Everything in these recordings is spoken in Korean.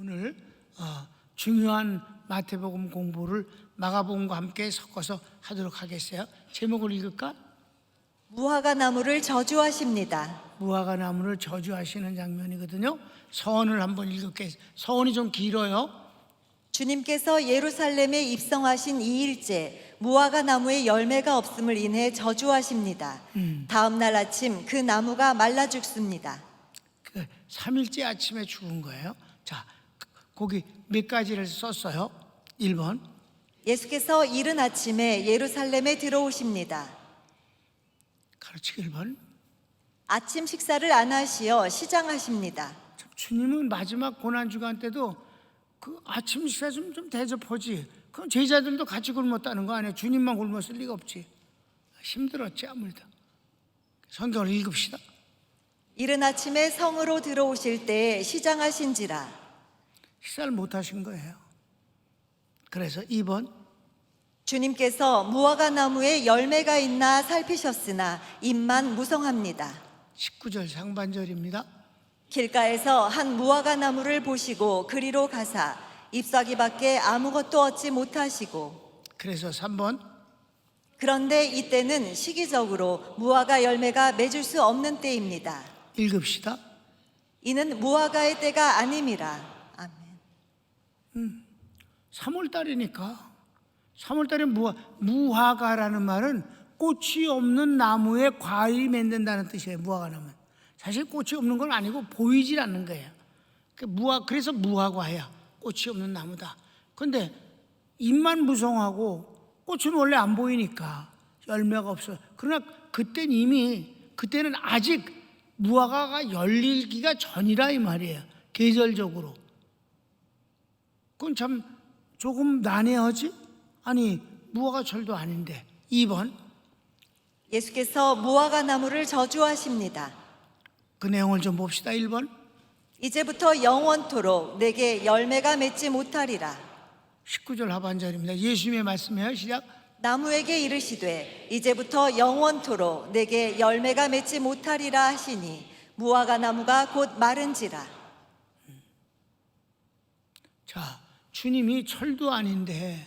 오늘 중요한 마태복음 공부를 마가복음과 함께 섞어서 하도록 하겠어요. 제목을 읽을까? 무화과 나무를 저주하십니다. 무화과 나무를 저주하시는 장면이거든요. 서원을 한번 읽을게요. 서원이 좀 길어요. 주님께서 예루살렘에 입성하신 2일째 무화과 나무에 열매가 없음을 인해 저주하십니다. 다음 날 아침 그 나무가 말라 죽습니다. 3일째 아침에 죽은 거예요. 자, 거기 몇 가지를 썼어요. 1번, 예수께서 이른 아침에 예루살렘에 들어오십니다. 가르치기 1번. 아침 식사를 안 하시어 시장하십니다. 주님은 마지막 고난주간 때도 그 아침 식사 좀 대접하지. 그럼 제자들도 같이 굶었다는 거 아니에요? 주님만 굶었을 리가 없지. 힘들었지 아무래도. 성경을 읽읍시다. 이른 아침에 성으로 들어오실 때에 시장하신지라. 식사를 못 하신 거예요. 그래서 2번, 주님께서 무화과 나무에 열매가 있나 살피셨으나 입만 무성합니다. 19절 상반절입니다. 길가에서 한 무화과 나무를 보시고 그리로 가사 잎사귀밖에 아무것도 얻지 못하시고. 그래서 3번, 그런데 이때는 시기적으로 무화과 열매가 맺을 수 없는 때입니다. 읽읍시다. 이는 무화과의 때가 아님이라. 아멘. 3월달이니까 3월달에 무화과라는 말은 꽃이 없는 나무에 과일이 맺는다는 뜻이에요. 무화과 나무는 사실 꽃이 없는 건 아니고 보이질 않는 거예요. 그래서 무화과야. 꽃이 없는 나무다. 그런데 잎만 무성하고 꽃은 원래 안 보이니까 열매가 없어요. 그러나 그때는 아직 무화과가 열리기가 전이라 이 말이에요. 계절적으로. 그건 참 조금 난해하지? 아니 무화과 철도 아닌데. 2번, 예수께서 무화과 나무를 저주하십니다. 그 내용을 좀 봅시다. 1번, 이제부터 영원토록 내게 열매가 맺지 못하리라. 19절 하반절입니다. 예수님의 말씀이에요. 시작. 나무에게 이르시되 이제부터 영원토록 내게 열매가 맺지 못하리라 하시니 무화과 나무가 곧 마른지라. 자, 주님이 철도 아닌데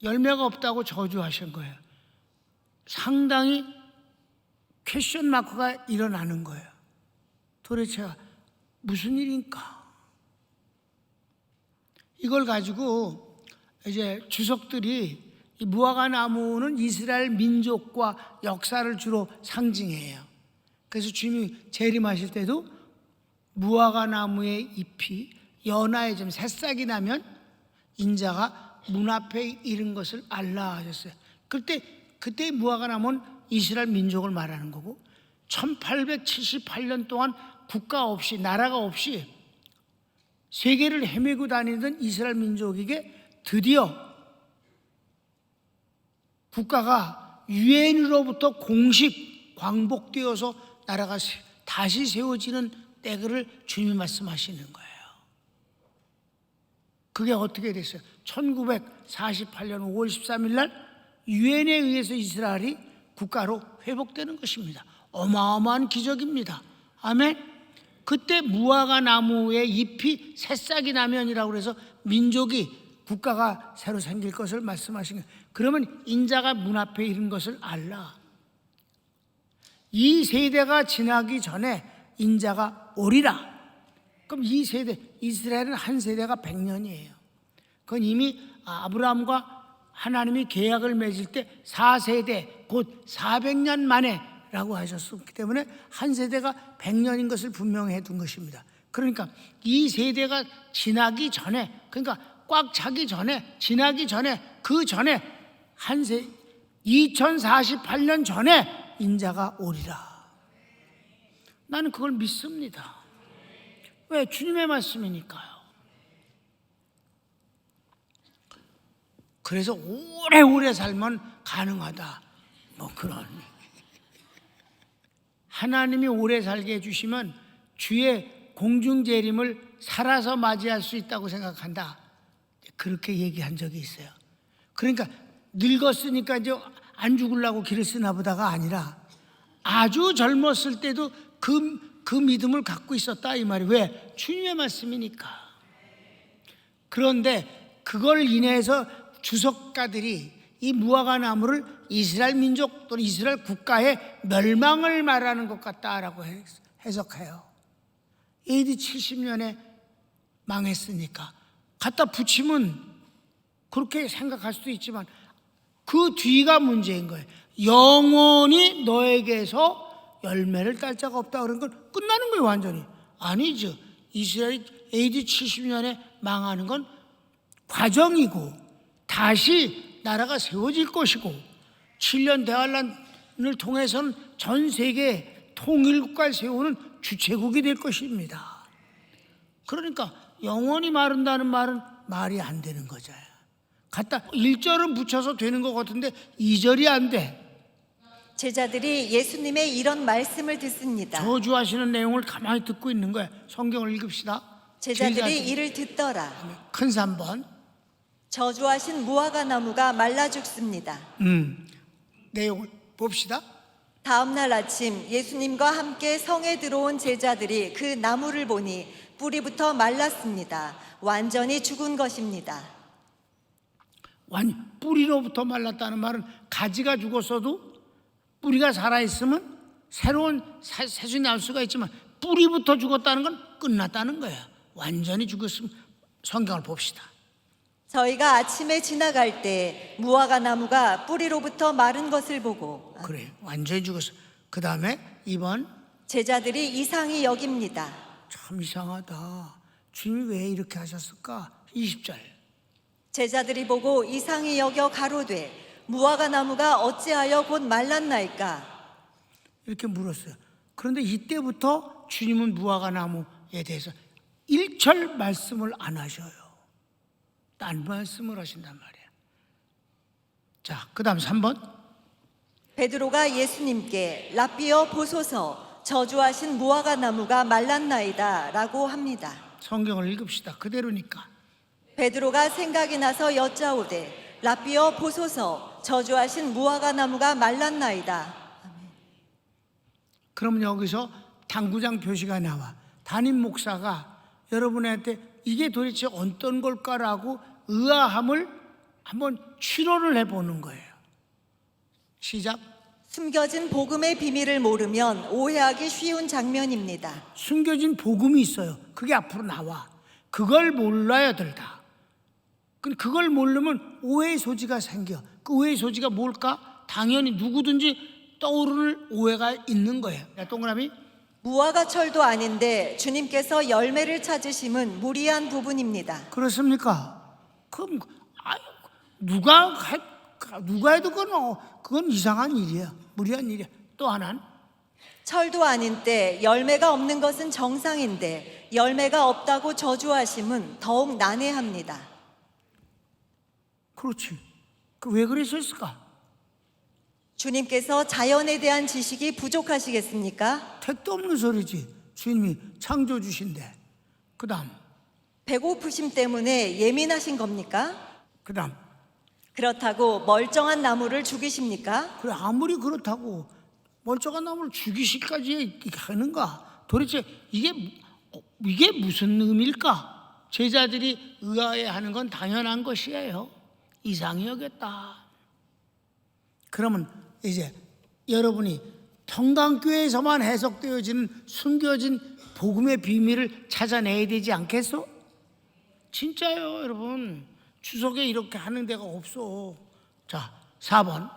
열매가 없다고 저주하신 거예요. 상당히 퀘션 마크가 일어나는 거예요. 도대체 무슨 일인가? 이걸 가지고 이제 주석들이 이 무화과 나무는 이스라엘 민족과 역사를 주로 상징해요. 그래서 주님이 재림하실 때도 무화과 나무의 잎이 연하에 좀 새싹이 나면 인자가 문 앞에 이른 것을 알라 하셨어요. 그때 무화과 나무는 이스라엘 민족을 말하는 거고 1878년 동안 국가 없이 나라가 없이 세계를 헤매고 다니던 이스라엘 민족에게 드디어 국가가 유엔으로부터 공식 광복되어서 나라가 다시 세워지는 때를 주님이 말씀하시는 거예요. 그게 어떻게 됐어요? 1948년 5월 13일 날 유엔에 의해서 이스라엘이 국가로 회복되는 것입니다. 어마어마한 기적입니다. 아멘. 그때 무화과 나무의 잎이 새싹이 나면이라고 해서 민족이 국가가 새로 생길 것을 말씀하신 거예요. 그러면 인자가 문 앞에 이른 것을 알라. 이 세대가 지나기 전에 인자가 오리라. 그럼 이 세대, 이스라엘은 한 세대가 100년이에요. 그건 이미 아브라함과 하나님이 계약을 맺을 때 4세대 곧 400년 만에 라고 하셨기 때문에 한 세대가 100년인 것을 분명히 해둔 것입니다. 그러니까 이 세대가 지나기 전에, 그러니까 꽉 차기 전에, 지나기 전에, 그 전에 2048년 전에 인자가 오리라. 나는 그걸 믿습니다. 왜? 주님의 말씀이니까요. 그래서 오래오래 살면 가능하다. 뭐 그런. 하나님이 오래 살게 해주시면 주의 공중재림을 살아서 맞이할 수 있다고 생각한다. 그렇게 얘기한 적이 있어요. 그러니까 늙었으니까 이제 안 죽으려고 길을 쓰나 보다가 아니라 아주 젊었을 때도 그 그 믿음을 갖고 있었다 이 말이. 왜? 주님의 말씀이니까. 그런데 그걸 인해서 주석가들이 이 무화과 나무를 이스라엘 민족 또는 이스라엘 국가의 멸망을 말하는 것 같다라고 해석해요. AD 70년에 망했으니까 갖다 붙이면 그렇게 생각할 수도 있지만 그 뒤가 문제인 거예요. 영원히 너에게서 열매를 딸 자가 없다 그런 건 끝나는 거예요. 완전히. 아니죠. 이스라엘이 AD 70년에 망하는 건 과정이고 다시 나라가 세워질 것이고 7년 대환란을 통해서는 전 세계 통일국가를 세우는 주체국이 될 것입니다. 그러니까 영원히 마른다는 말은 말이 안 되는 거죠. 갖다 1절은 붙여서 되는 것 같은데 2절이 안 돼. 제자들이 예수님의 이런 말씀을 듣습니다. 저주하시는 내용을 가만히 듣고 있는 거야. 성경을 읽읍시다. 제자들이 이를 듣더라. 큰 3번. 저주하신 무화과 나무가 말라 죽습니다. 내용을 봅시다. 다음 날 아침 예수님과 함께 성에 들어온 제자들이 그 나무를 보니 뿌리부터 말랐습니다. 완전히 죽은 것입니다. 뿌리로부터 말랐다는 말은 가지가 죽었어도 뿌리가 살아있으면 새로운 새순이 날 수가 있지만 뿌리부터 죽었다는 건 끝났다는 거예요. 완전히 죽었으면 성경을 봅시다. 저희가 아침에 지나갈 때 무화과 나무가 뿌리로부터 마른 것을 보고 그래, 완전히 죽었어. 그 다음에 2번. 제자들이 이상히 여깁니다. 참 이상하다. 주님이 왜 이렇게 하셨을까? 20절. 제자들이 보고 이상히 여겨 가로되 무화과 나무가 어찌하여 곧 말랐나이까? 이렇게 물었어요. 그런데 이때부터 주님은 무화과 나무에 대해서 1절 말씀을 안 하셔요. 딴 말씀을 하신단 말이에요. 자, 그 다음 3번. 베드로가 예수님께 라삐어 보소서 저주하신 무화과 나무가 말랐나이다 라고 합니다. 성경을 읽읍시다. 그대로니까. 베드로가 생각이 나서 여짜오되 라삐어 보소서 저주하신 무화과 나무가 말랐나이다. 그러면 여기서 당구장 표시가 나와. 담임 목사가 여러분한테 이게 도대체 어떤 걸까라고 의아함을 한번 추론을 해보는 거예요. 시작. 숨겨진 복음의 비밀을 모르면 오해하기 쉬운 장면입니다. 숨겨진 복음이 있어요. 그게 앞으로 나와. 그걸 몰라야 된다. 그걸 모르면 오해의 소지가 생겨. 그 오해의 소지가 뭘까? 당연히 누구든지 떠오르는 오해가 있는 거예요. 동그라미. 무화과 철도 아닌데 주님께서 열매를 찾으심은 무리한 부분입니다. 그렇습니까? 그럼 누가 해도 그건 이상한 일이야. 무리한 일이야. 또 하나는 철도 아닌 때 열매가 없는 것은 정상인데 열매가 없다고 저주하심은 더욱 난해합니다. 그렇지. 왜 그러셨을까? 주님께서 자연에 대한 지식이 부족하시겠습니까? 택도 없는 소리지. 주님이 창조 주신데. 그 다음. 배고프심 때문에 예민하신 겁니까? 그 다음. 그렇다고 멀쩡한 나무를 죽이십니까? 그래, 아무리 그렇다고 멀쩡한 나무를 죽이실까지 하는가? 도대체 이게 무슨 의미일까? 제자들이 의아해하는 건 당연한 것이에요. 이상히 여겼다. 그러면 이제 여러분이 평강교회에서만 해석되어지는 숨겨진 복음의 비밀을 찾아내야 되지 않겠소? 진짜요, 여러분. 추석에 이렇게 하는 데가 없어. 자, 4번.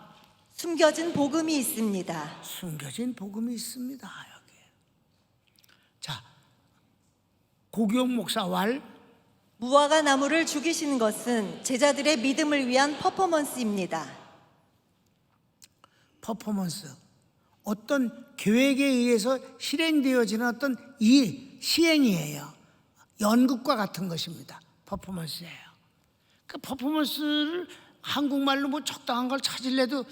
숨겨진 복음이 있습니다. 숨겨진 복음이 있습니다. 여기. 자, 고기용 목사 왈. 무화과 나무를 죽이신 것은 제자들의 믿음을 위한 퍼포먼스입니다. 퍼포먼스. 어떤 계획에 의해서 실행되어지는 어떤 일, 시행이에요. 연극과 같은 것입니다. 퍼포먼스예요. 그 퍼포먼스를 한국말로 뭐 적당한 걸 찾으려도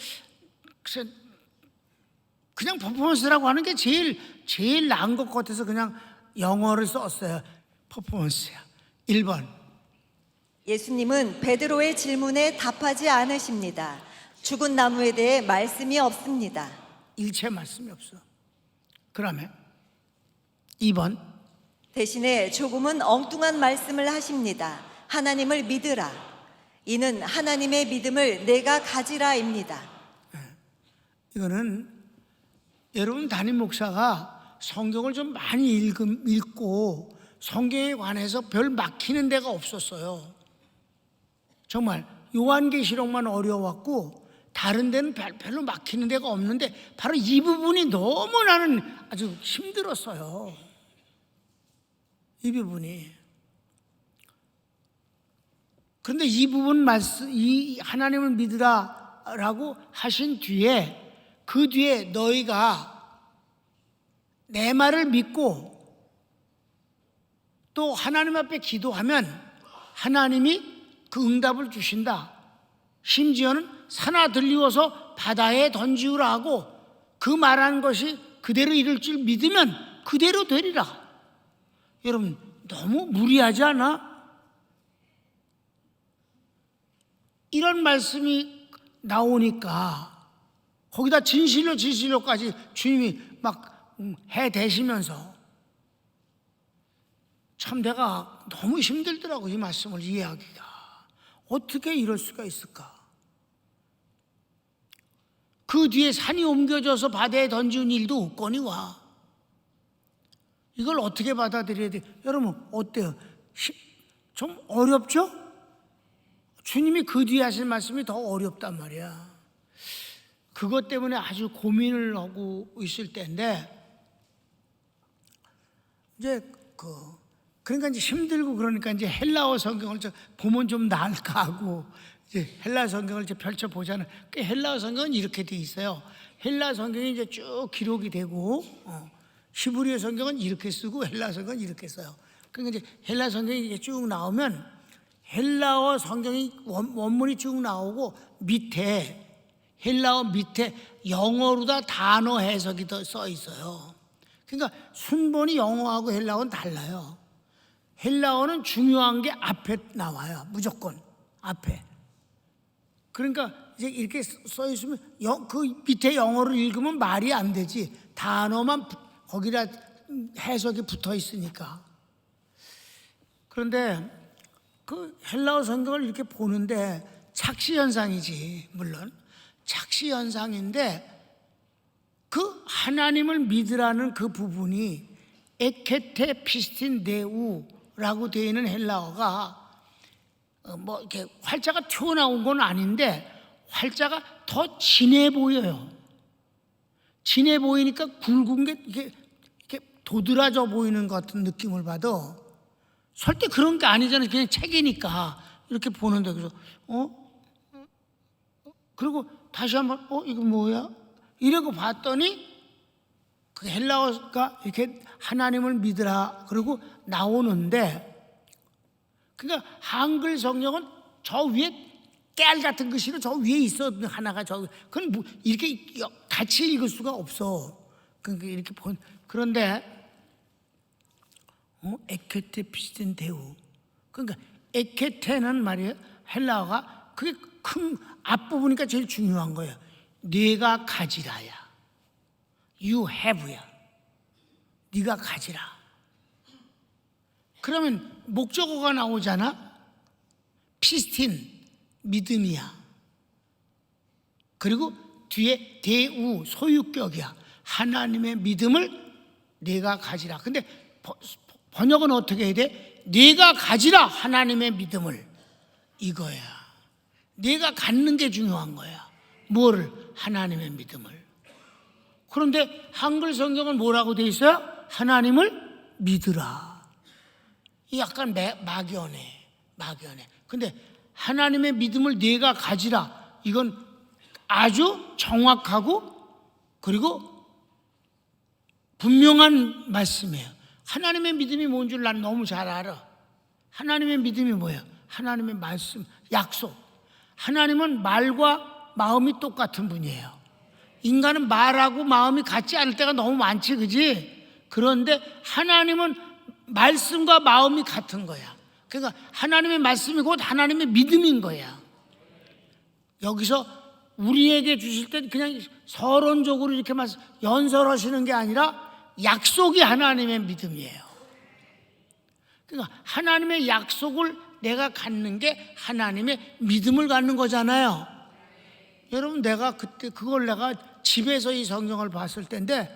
그냥 퍼포먼스라고 하는 게 제일 나은 것 같아서 그냥 영어를 썼어요. 퍼포먼스야. 1번. 예수님은 베드로의 질문에 답하지 않으십니다. 죽은 나무에 대해 말씀이 없습니다. 일체 말씀이 없어. 그러면 2번. 대신에 조금은 엉뚱한 말씀을 하십니다. 하나님을 믿으라. 이는 하나님의 믿음을 내가 가지라입니다. 이거는 여러분 담임 목사가 성경을 좀 많이 읽고 성경에 관해서 별 막히는 데가 없었어요. 정말 요한계시록만 어려웠고 다른 데는 별로 막히는 데가 없는데 바로 이 부분이 너무 나는 아주 힘들었어요. 이 부분이. 그런데 이 부분 말씀, 이 하나님을 믿으라라고 하신 뒤에 그 뒤에 너희가 내 말을 믿고 또 하나님 앞에 기도하면 하나님이 그 응답을 주신다. 심지어는 산아 들리워서 바다에 던지우라 하고 그 말한 것이 그대로 이룰 줄 믿으면 그대로 되리라. 여러분 너무 무리하지 않아? 이런 말씀이 나오니까 거기다 진실로까지 주님이 막 해대시면서 참 내가 너무 힘들더라고. 이 말씀을 이해하기가. 어떻게 이럴 수가 있을까? 그 뒤에 산이 옮겨져서 바다에 던지는 일도 없거니 와. 이걸 어떻게 받아들여야 돼? 여러분 어때요? 좀 어렵죠? 주님이 그 뒤에 하신 말씀이 더 어렵단 말이야. 그것 때문에 아주 고민을 하고 있을 때인데 이제 그러니까 이제 힘들고 그러니까 이제 헬라어 성경을 보면 좀 나을까 하고 이제 헬라 성경을 이제 펼쳐 보자는. 그 헬라어 성경은 이렇게 돼 있어요. 헬라 성경이 이제 쭉 기록이 되고 히브리어 성경은 이렇게 쓰고 헬라 성경은 이렇게 써요. 그러니까 이제 헬라 성경이 이게 쭉 나오면 헬라어 성경이 원문이 쭉 나오고 밑에 헬라어 밑에 영어로 다 단어 해석이 더 써 있어요. 그러니까 순번이 영어하고 헬라어는 달라요. 헬라어는 중요한 게 앞에 나와요. 무조건 앞에. 그러니까 이제 이렇게 써 있으면 그 밑에 영어를 읽으면 말이 안 되지. 단어만 거기다 해석이 붙어 있으니까. 그런데 그 헬라어 성경을 이렇게 보는데 착시 현상이지. 물론 착시 현상인데 그 하나님을 믿으라는 그 부분이 에케테 피스틴 데우라고 되어 있는 헬라어가 뭐 이렇게 활자가 튀어나온 건 아닌데 활자가 더 진해 보여요. 진해 보이니까 굵은 게 이렇게 도드라져 보이는 것 같은 느낌을 받아. 절대 그런 게 아니잖아요. 그냥 책이니까 이렇게 보는데 그래서 그리고 다시 한번 이거 뭐야? 이러고 봤더니 그 헬라어가 이렇게 하나님을 믿으라 그리고 나오는데, 그러니까 한글 성경은 저 위에 깨알 같은 글씨로 저 위에 있어 하나가 그건 뭐 이렇게 같이 읽을 수가 없어. 그러니까 이렇게 그런데 에케테 피스틴 데우. 그러니까 에케테는 말이에요. 헬라어가 그게 큰 앞부분이니까 제일 중요한 거예요. 네가 가지라야. You have야. 네가 가지라. 그러면 목적어가 나오잖아. 피스틴 믿음이야. 그리고 뒤에 대우 소유격이야. 하나님의 믿음을 네가 가지라. 근데 번역은 어떻게 해야 돼? 네가 가지라 하나님의 믿음을. 이거야. 네가 갖는 게 중요한 거야. 뭐를? 하나님의 믿음을. 그런데 한글 성경은 뭐라고 돼 있어요? 하나님을 믿으라. 이 약간 막연해. 근데 하나님의 믿음을 네가 가지라. 이건 아주 정확하고 그리고 분명한 말씀이에요. 하나님의 믿음이 뭔 줄 난 너무 잘 알아. 하나님의 믿음이 뭐예요? 하나님의 말씀, 약속. 하나님은 말과 마음이 똑같은 분이에요. 인간은 말하고 마음이 같지 않을 때가 너무 많지, 그지? 그런데 하나님은 말씀과 마음이 같은 거야. 그러니까 하나님의 말씀이 곧 하나님의 믿음인 거야. 여기서 우리에게 주실 때 그냥 서론적으로 이렇게 연설하시는 게 아니라 약속이 하나님의 믿음이에요. 그러니까 하나님의 약속을 내가 갖는 게 하나님의 믿음을 갖는 거잖아요. 여러분, 내가 그때 그걸 내가 집에서 이 성경을 봤을 때인데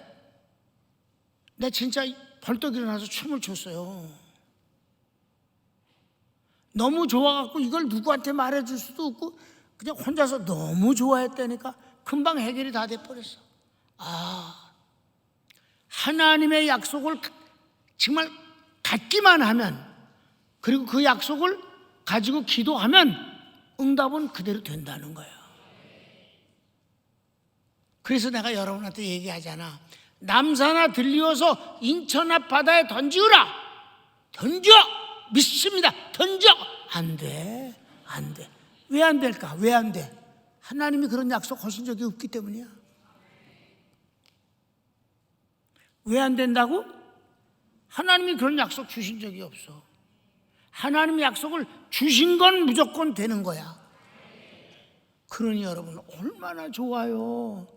내가 진짜 벌떡 일어나서 춤을 췄어요. 너무 좋아갖고 이걸 누구한테 말해줄 수도 없고 그냥 혼자서 너무 좋아했다니까 금방 해결이 다 돼버렸어. 하나님의 약속을 정말 갖기만 하면, 그리고 그 약속을 가지고 기도하면 응답은 그대로 된다는 거예요. 그래서 내가 여러분한테 얘기하잖아. 남산아 들리어서 인천 앞 바다에 던지우라. 던져! 믿습니다. 던져! 안 돼. 안 돼. 왜 안 될까? 왜 안 돼? 하나님이 그런 약속 하신 적이 없기 때문이야. 왜 안 된다고? 하나님이 그런 약속 주신 적이 없어. 하나님의 약속을 주신 건 무조건 되는 거야. 그러니 여러분, 얼마나 좋아요.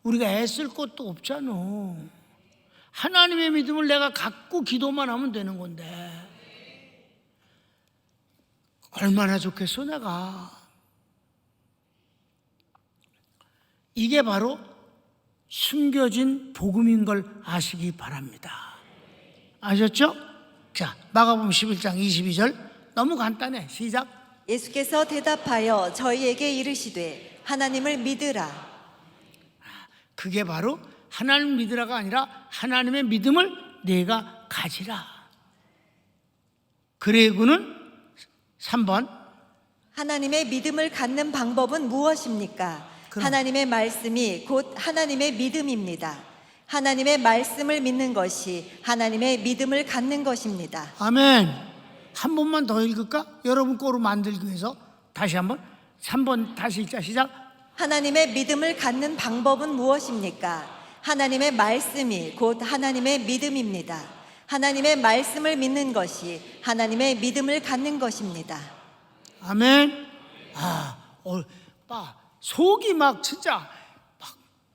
우리가 애쓸 것도 없잖아. 하나님의 믿음을 내가 갖고 기도만 하면 되는 건데 얼마나 좋겠어. 내가 이게 바로 숨겨진 복음인 걸 아시기 바랍니다. 아셨죠? 자, 마가복음 11장 22절 너무 간단해. 시작. 예수께서 대답하여 저희에게 이르시되 하나님을 믿으라. 그게 바로 하나님 믿으라가 아니라 하나님의 믿음을 내가 가지라. 그리고는 3번 하나님의 믿음을 갖는 방법은 무엇입니까? 하나님의 말씀이 곧 하나님의 믿음입니다. 하나님의 말씀을 믿는 것이 하나님의 믿음을 갖는 것입니다. 아멘. 한 번만 더 읽을까? 여러분 거로 만들기 위해서 다시 한번 3번 다시 읽자. 시작. 하나님의 믿음을 갖는 방법은 무엇입니까? 하나님의 말씀이 곧 하나님의 믿음입니다. 하나님의 말씀을 믿는 것이 하나님의 믿음을 갖는 것입니다. 아멘. 속이 막 진짜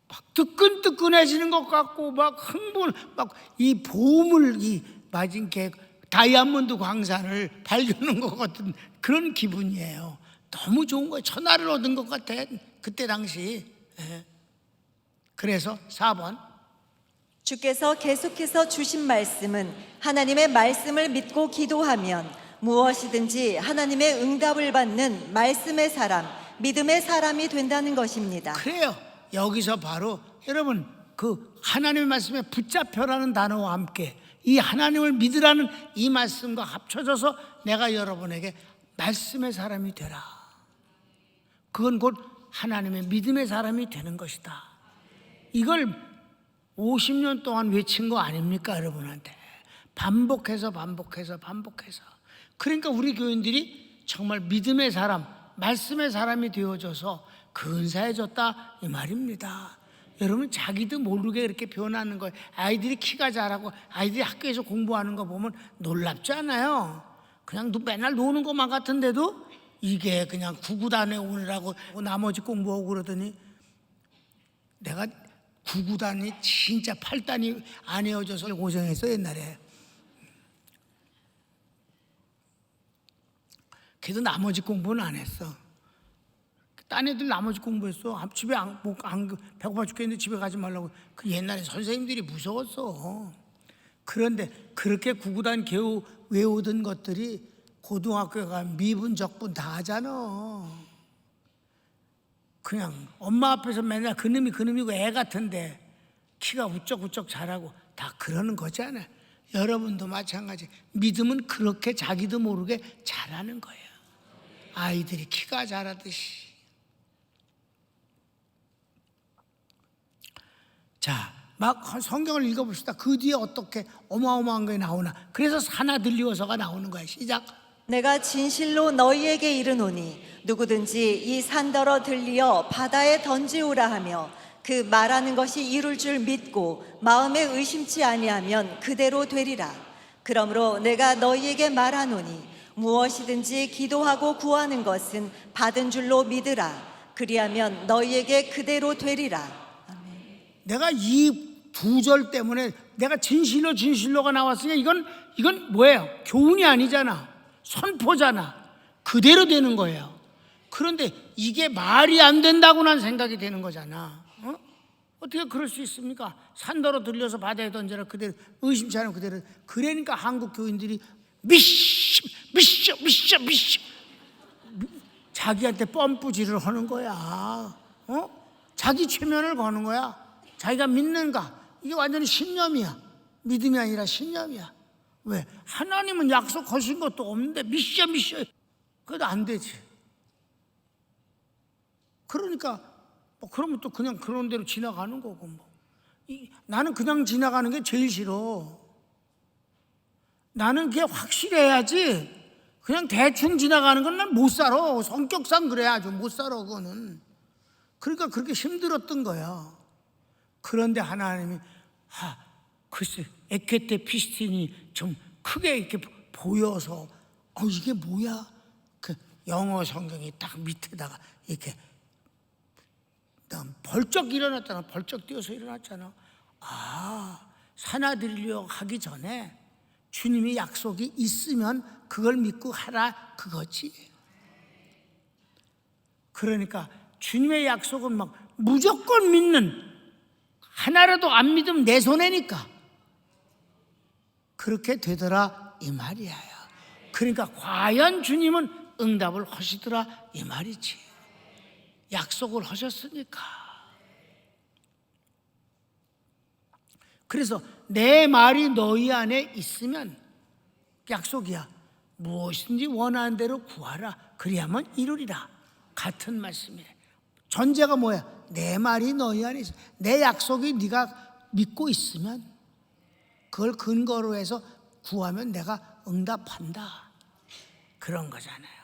막 뜨끈뜨끈해지는 것 같고 막 흥분, 막 이 보물, 이 맞은 게 다이아몬드 광산을 발견한 것 같은 그런 기분이에요. 너무 좋은 거예요. 천하를 얻은 것 같아. 그때 당시. 그래서 4번 주께서 계속해서 주신 말씀은 하나님의 말씀을 믿고 기도하면 무엇이든지 하나님의 응답을 받는 말씀의 사람, 믿음의 사람이 된다는 것입니다. 그래요. 여기서 바로 여러분 그 하나님의 말씀에 붙잡혀라는 단어와 함께 이 하나님을 믿으라는 이 말씀과 합쳐져서 내가 여러분에게 말씀의 사람이 되라. 그건 곧 하나님의 믿음의 사람이 되는 것이다. 이걸 50년 동안 외친 거 아닙니까? 여러분한테 반복해서 그러니까 우리 교인들이 정말 믿음의 사람, 말씀의 사람이 되어져서 근사해졌다 이 말입니다. 여러분 자기도 모르게 이렇게 변하는 거예요. 아이들이 키가 자라고 아이들이 학교에서 공부하는 거 보면 놀랍지 않아요? 그냥 맨날 노는 것만 같은데도 이게 그냥 구구단에 오느라고 나머지 공부하고 그러더니 내가 구구단이 진짜 8단이 안 헤어져서 고생했어 옛날에. 걔도 나머지 공부는 안 했어. 딴 애들 나머지 공부했어. 집에 배고파 죽겠는데 집에 가지 말라고. 그 옛날에 선생님들이 무서웠어. 그런데 그렇게 구구단 겨우 외우던 것들이 고등학교에 가면 미분 적분 다 하잖아. 그냥 엄마 앞에서 맨날 그놈이고 애 같은데 키가 우쩍우쩍 자라고 다 그러는 거잖아. 여러분도 마찬가지. 믿음은 그렇게 자기도 모르게 자라는 거예요. 아이들이 키가 자라듯이. 자, 막 성경을 읽어봅시다. 그 뒤에 어떻게 어마어마한 게 나오나. 그래서 하나 들리어서가 나오는 거야. 시작. 내가 진실로 너희에게 이르노니 누구든지 이 산더러 들리어 바다에 던지우라 하며 그 말하는 것이 이룰 줄 믿고 마음에 의심치 아니하면 그대로 되리라. 그러므로 내가 너희에게 말하노니 무엇이든지 기도하고 구하는 것은 받은 줄로 믿으라. 그리하면 너희에게 그대로 되리라. 내가 이 2절 때문에 내가 진실로가 나왔으니까 이건 뭐예요? 교훈이 아니잖아. 선포잖아. 그대로 되는 거예요. 그런데 이게 말이 안 된다고 난 생각이 되는 거잖아. 어떻게 그럴 수 있습니까? 산더러 들려서 바다에 던져라. 그대로 의심치 않으면 그대로. 그러니까 한국 교인들이 미셔 자기한테 뻔뿌질을 하는 거야. 자기 최면을 거는 거야. 자기가 믿는가? 이게 완전히 신념이야. 믿음이 아니라 신념이야. 왜? 하나님은 약속하신 것도 없는데 미셔 그래도 안 되지. 그러니까 그러면 또 그냥 그런 대로 지나가는 거고 나는 그냥 지나가는 게 제일 싫어. 나는 그게 확실해야지. 그냥 대충 지나가는 건 난 못 살아. 성격상 그래. 아주 못 살아 그거는. 그러니까 그렇게 힘들었던 거야. 그런데 하나님이 글쎄 에케테 피스틴이 좀 크게 이렇게 보여서 이게 뭐야? 그 영어 성경이 딱 밑에다가 이렇게 벌쩍 일어났잖아. 벌쩍 뛰어서 일어났잖아. 사나들이려 하기 전에 주님이 약속이 있으면 그걸 믿고 하라 그거지. 그러니까 주님의 약속은 막 무조건 믿는, 하나라도 안 믿으면 내 손해니까 그렇게 되더라 이 말이야. 그러니까 과연 주님은 응답을 하시더라 이 말이지. 약속을 하셨으니까. 그래서 내 말이 너희 안에 있으면 약속이야. 무엇인지 원하는 대로 구하라. 그리하면 이루리라. 같은 말씀이래. 전제가 뭐야? 내 말이 너희 안에 있어. 내 약속이 네가 믿고 있으면 그걸 근거로 해서 구하면 내가 응답한다. 그런 거잖아요.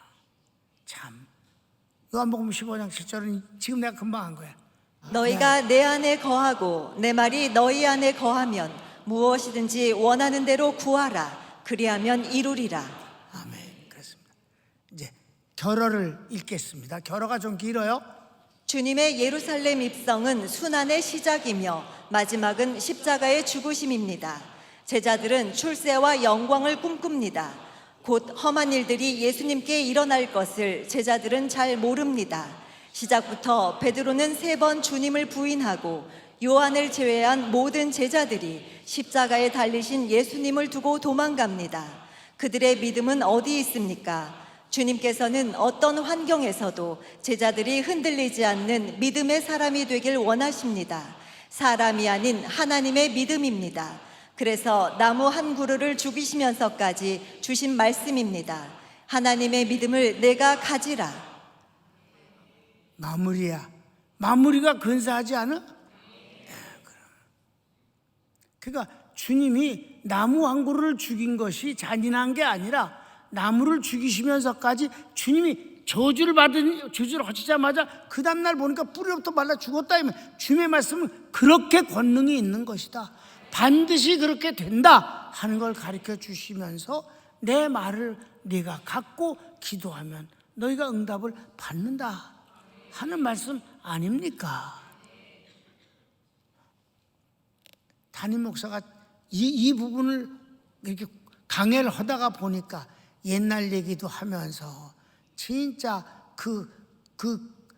참. 요한복음 15장 7절은 지금 내가 금방 한 거야. 너희가 내 안에 거하고 내 말이 너희 안에 거하면 무엇이든지 원하는 대로 구하라. 그리하면 이루리라. 아멘. 그렇습니다. 이제 결어를 읽겠습니다. 결어가 좀 길어요. 주님의 예루살렘 입성은 순환의 시작이며 마지막은 십자가의 죽으심입니다. 제자들은 출세와 영광을 꿈꿉니다. 곧 험한 일들이 예수님께 일어날 것을 제자들은 잘 모릅니다. 시작부터 베드로는 3번 주님을 부인하고 요한을 제외한 모든 제자들이 십자가에 달리신 예수님을 두고 도망갑니다. 그들의 믿음은 어디 있습니까? 주님께서는 어떤 환경에서도 제자들이 흔들리지 않는 믿음의 사람이 되길 원하십니다. 사람이 아닌 하나님의 믿음입니다. 그래서 나무 한 그루를 죽이시면서까지 주신 말씀입니다. 하나님의 믿음을 내가 가지라. 마무리야. 마무리가 근사하지 않아? 그러니까 주님이 나무 한 그루를 죽인 것이 잔인한 게 아니라 나무를 죽이시면서까지 주님이 저주를 하시자마자 그 다음날 보니까 뿌리부터 말라 죽었다. 주님의 말씀은 그렇게 권능이 있는 것이다. 반드시 그렇게 된다 하는 걸 가르쳐 주시면서 내 말을 네가 갖고 기도하면 너희가 응답을 받는다 하는 말씀 아닙니까? 담임 목사가 이 부분을 이렇게 강해를 하다가 보니까 옛날 얘기도 하면서 진짜 그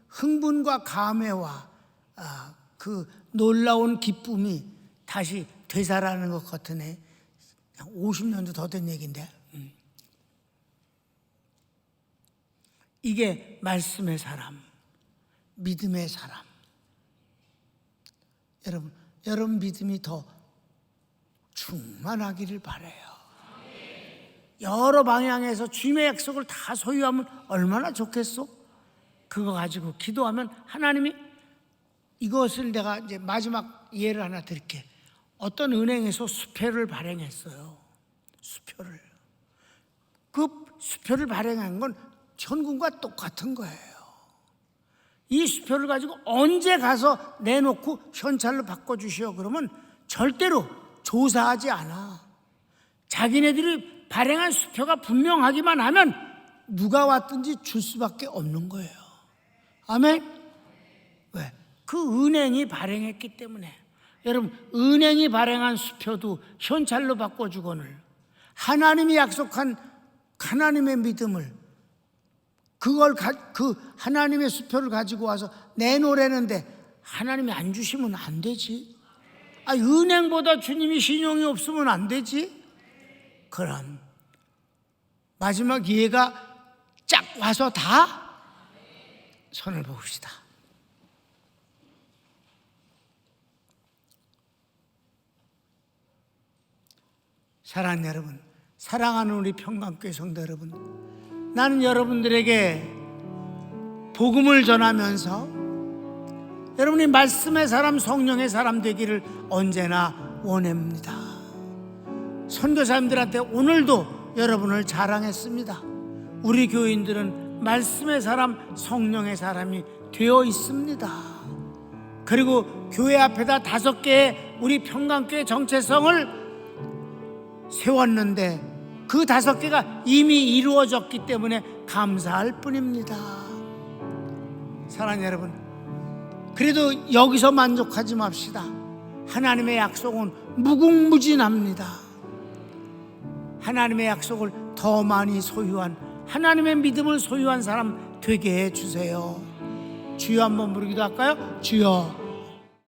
흥분과 감회와 그 놀라운 기쁨이 다시 되살아나는 것 같으네. 50년도 더 된 얘기인데. 이게 말씀의 사람, 믿음의 사람. 여러분 믿음이 더 충만하기를 바라요. 여러 방향에서 주님의 약속을 다 소유하면 얼마나 좋겠어? 그거 가지고 기도하면 하나님이 이것을 내가 이제 마지막 예를 하나 드릴게. 어떤 은행에서 수표를 발행했어요. 수표를. 그 수표를 발행한 건 현금과 똑같은 거예요. 이 수표를 가지고 언제 가서 내놓고 현찰로 바꿔주시오 그러면 절대로 조사하지 않아. 자기네들이 발행한 수표가 분명하기만 하면 누가 왔든지 줄 수밖에 없는 거예요. 아멘? 왜? 그 은행이 발행했기 때문에. 여러분, 은행이 발행한 수표도 현찰로 바꿔주거늘 하나님이 약속한 하나님의 믿음을 그 하나님의 수표를 가지고 와서 내놓으려는데 하나님이 안 주시면 안 되지. 은행보다 주님이 신용이 없으면 안 되지. 그럼 마지막 기회가 쫙 와서 다 손을 봅시다. 사랑하는 여러분, 사랑하는 우리 평강교회 성도 여러분, 나는 여러분들에게 복음을 전하면서 여러분이 말씀의 사람, 성령의 사람 되기를 언제나 원합니다. 선교사님들한테 오늘도 여러분을 자랑했습니다. 우리 교인들은 말씀의 사람, 성령의 사람이 되어 있습니다. 그리고 교회 앞에다 5개의 우리 평강교회 정체성을 세웠는데 그 5개가 이미 이루어졌기 때문에 감사할 뿐입니다. 사랑하는 여러분, 그래도 여기서 만족하지 맙시다. 하나님의 약속은 무궁무진합니다. 하나님의 약속을 더 많이 소유한, 하나님의 믿음을 소유한 사람 되게 해주세요. 주여 한번 부르기도 할까요? 주여